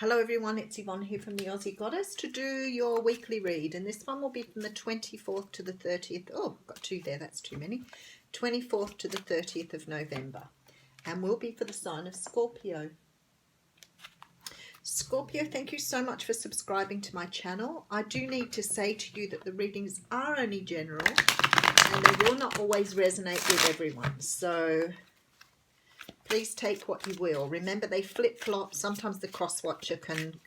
Hello everyone, it's Yvonne here from the Aussie Goddess to do your weekly read, and this one will be from the 24th to the 30th. Oh, got two there, that's too many. 24th to the 30th of November, and will be for the sign of Scorpio. Scorpio, thank you so much for subscribing to my channel. I do need to say to you that the readings are only general and they will not always resonate with everyone, so please take what you will. Remember, they flip-flop. Sometimes the cross-watcher can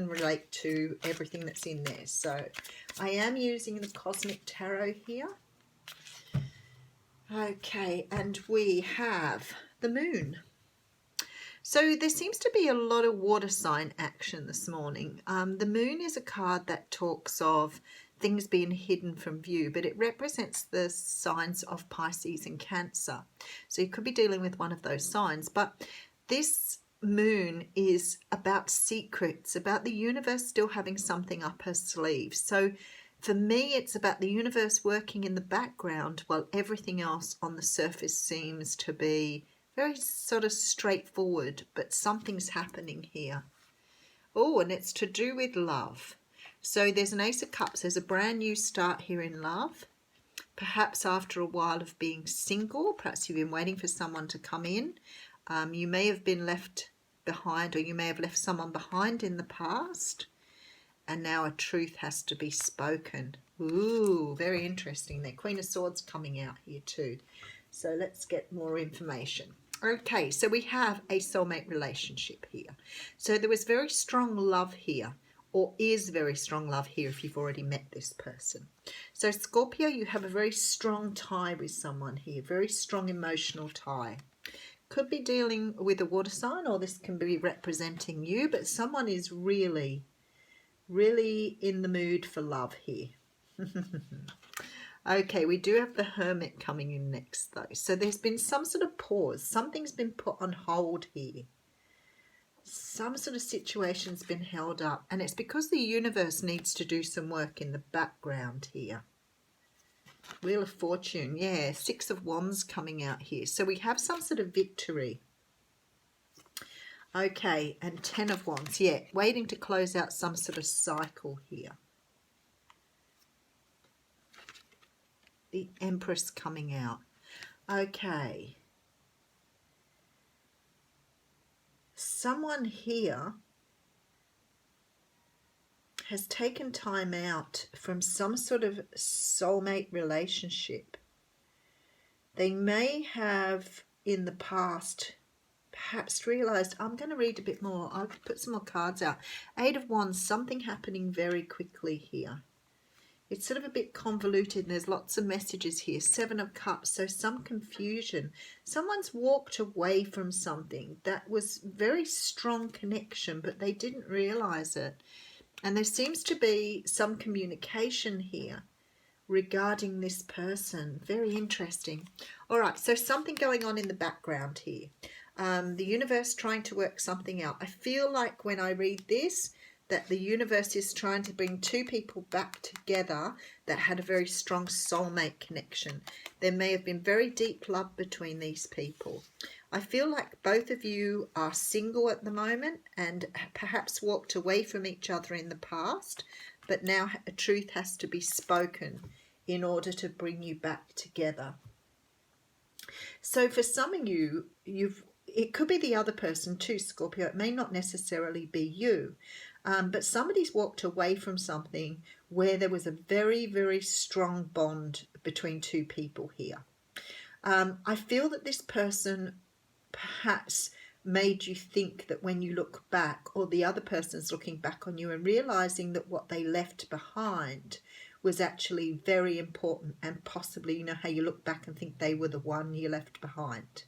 relate to everything that's in there. So I am using the Cosmic Tarot here. Okay, and we have the Moon. So there seems to be a lot of water sign action this morning. The Moon is a card that talks of things being hidden from view, but it represents the signs of Pisces and Cancer. So you could be dealing with one of those signs, but this moon is about secrets, about the universe still having something up her sleeve. So for me, it's about the universe working in the background while everything else on the surface seems to be very sort of straightforward, but something's happening here. Oh, and it's to do with love. So there's an Ace of Cups. There's a brand new start here in love. Perhaps after a while of being single, perhaps you've been waiting for someone to come in. You may have been left behind, or you may have left someone behind in the past. And now a truth has to be spoken. Ooh, very interesting. The Queen of Swords coming out here too. So let's get more information. Okay, so we have a soulmate relationship here. So there was very strong love here, or is very strong love here if you've already met this person. So Scorpio, you have a very strong tie with someone here, very strong emotional tie. Could be dealing with a water sign, or this can be representing you, but someone is really, really in the mood for love here. Okay, we do have the Hermit coming in next though. So there's been some sort of pause. Something's been put on hold here. Some sort of situation's been held up, and it's because the universe needs to do some work in the background here. Wheel of Fortune, yeah, Six of Wands coming out here. So we have some sort of victory. Okay, and Ten of Wands, yeah, waiting to close out some sort of cycle here. The Empress coming out. Okay. Someone here has taken time out from some sort of soulmate relationship. They may have in the past perhaps realized, I'm going to read a bit more. I'll put some more cards out. Eight of Wands, something happening very quickly here. It's sort of a bit convoluted and there's lots of messages here. Seven of Cups, so some confusion. Someone's walked away from something that was very strong connection, but they didn't realize it. And there seems to be some communication here regarding this person. Very interesting. All right, so something going on in the background here. The universe trying to work something out. I feel like when I read this, that the universe is trying to bring two people back together that had a very strong soulmate connection. There may have been very deep love between these people. I feel like both of you are single at the moment and perhaps walked away from each other in the past, but now a truth has to be spoken in order to bring you back together. So for some of you, it could be the other person too, Scorpio. It may not necessarily be you. But somebody's walked away from something where there was a very, very strong bond between two people here. I feel that this person perhaps made you think that when you look back, or the other person's looking back on you and realizing that what they left behind was actually very important, and possibly, you know, how you look back and think they were the one you left behind.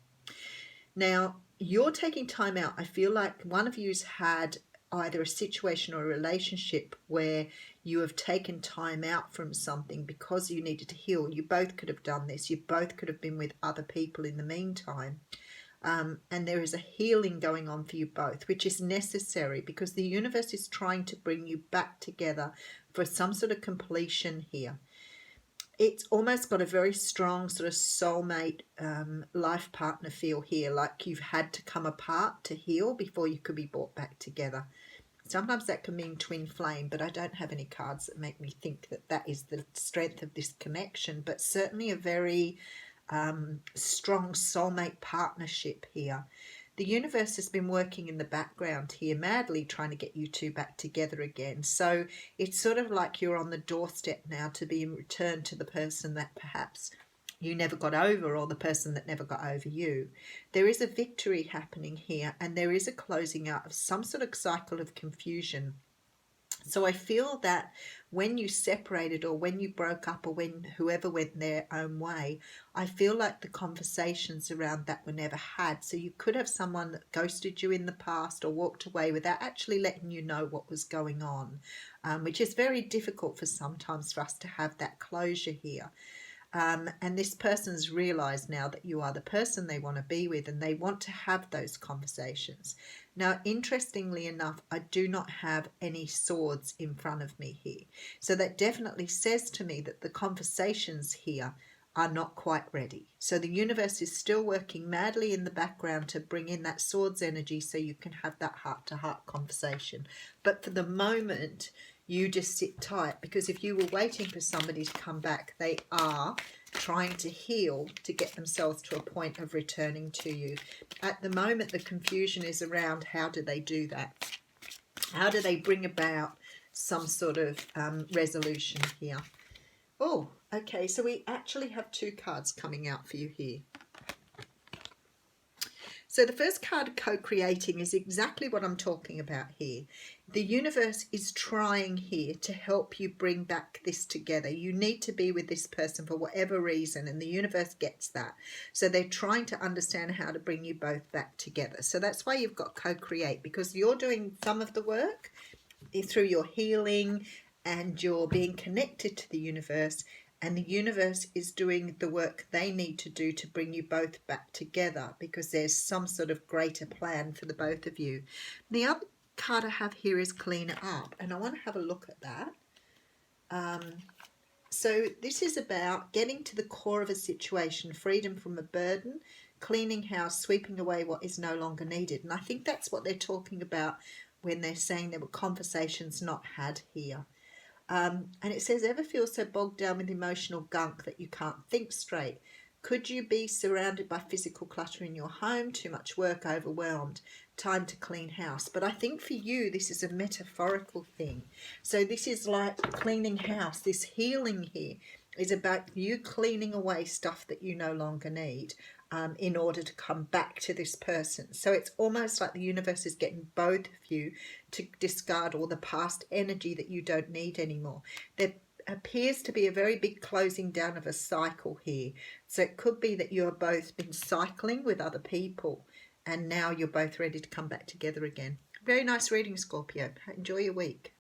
Now, you're taking time out. I feel like one of you's had either a situation or a relationship where you have taken time out from something because you needed to heal. You both could have done this. You both could have been with other people in the meantime. And there is a healing going on for you both, which is necessary because the universe is trying to bring you back together for some sort of completion here. It's almost got a very strong sort of soulmate life partner feel here, like you've had to come apart to heal before you could be brought back together. Sometimes that can mean twin flame, but I don't have any cards that make me think that that is the strength of this connection, but certainly a very strong soulmate partnership here. The universe has been working in the background here, madly trying to get you two back together again. So it's sort of like you're on the doorstep now to be in return to the person that perhaps you never got over, or the person that never got over you. There is a victory happening here, and there is a closing out of some sort of cycle of confusion. So I feel that when you separated, or when you broke up, or when whoever went their own way, I feel like the conversations around that were never had. So you could have someone that ghosted you in the past or walked away without actually letting you know what was going on, which is very difficult for sometimes for us to have that closure here. And this person's realized now that you are the person they want to be with, and they want to have those conversations. Now, interestingly enough, I do not have any swords in front of me here. So that definitely says to me that the conversations here are not quite ready. So the universe is still working madly in the background to bring in that swords energy so you can have that heart-to-heart conversation. But for the moment, you just sit tight, because if you were waiting for somebody to come back, they are trying to heal to get themselves to a point of returning to you. At the moment, the confusion is around how do they do that? How do they bring about some sort of resolution here? Oh, okay, so we actually have two cards coming out for you here. So the first card, co-creating, is exactly what I'm talking about here. The universe is trying here to help you bring back this together. You need to be with this person for whatever reason, and the universe gets that. So they're trying to understand how to bring you both back together. So that's why you've got co-create, because you're doing some of the work through your healing, and you're being connected to the universe, and the universe is doing the work they need to do to bring you both back together, because there's some sort of greater plan for the both of you. The other card I have here is clean up, and I want to have a look at that. So this is about getting to the core of a situation, freedom from a burden, cleaning house, sweeping away what is no longer needed. And I think that's what they're talking about when they're saying there were conversations not had here. And it says, ever feel so bogged down with emotional gunk that you can't think straight? Could you be surrounded by physical clutter in your home, too much work, overwhelmed, time to clean house? But I think for you, this is a metaphorical thing. So this is like cleaning house. This healing here is about you cleaning away stuff that you no longer need, in order to come back to this person. So it's almost like the universe is getting both of you to discard all the past energy that you don't need anymore. There appears to be a very big closing down of a cycle here. So it could be that you're both been cycling with other people, and now you're both ready to come back together again. Very nice reading, Scorpio. Enjoy your week.